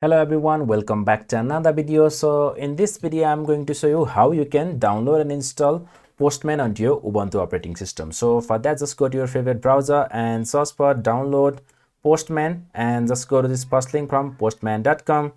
Hello everyone, welcome back to another video. So in this video I'm going to show you how you can download and install Postman onto your Ubuntu operating system. So for that, just go to your favorite browser and search for download Postman and just go to this first link from postman.com.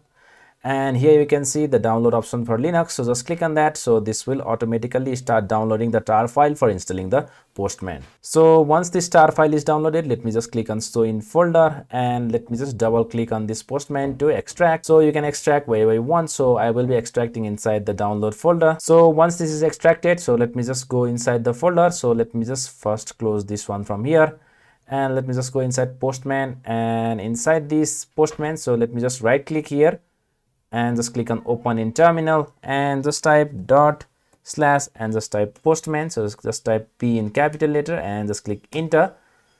And here you can see the download option for Linux, so just click on that. So this will automatically start downloading the tar file for installing the Postman. So once this tar file is downloaded, let me just click on show in folder and let me just double click on this Postman to extract. So you can extract wherever you want, so I will be extracting inside the download folder. So once this is extracted, so let me just go inside the folder. So let me just first close this one from here and let me just go inside Postman, and inside this Postman, so let me just right click here and just click on open in terminal and just type dot slash and just type Postman. So just type P in capital letter and just click enter.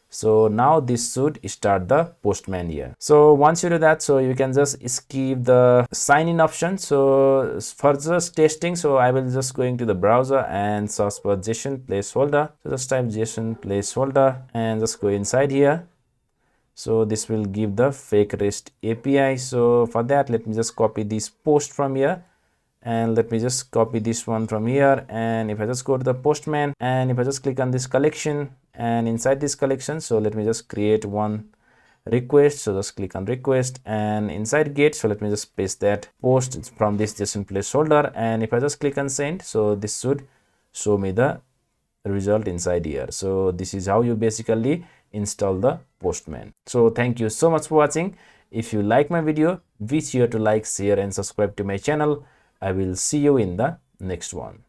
So now this should start the Postman here. So once you do that, so you can just skip the sign in option. So for just testing, so I will just going to the browser and search for JSON placeholder. So just type JSON placeholder and just go inside here. So this will give the fake REST API. So for that, let me just copy this post from here and let me just copy this one from here. And if I just go to the Postman and if I just click on this collection and inside this collection, so let me just create one request. So just click on request and inside get, so let me just paste that post from this JSON placeholder. And if I just click on send, so this should show me the result inside here. So this is how you basically install the Postman. So thank you so much for watching. If you like my video, be sure to like, share and subscribe to my channel. I will see you in the next one.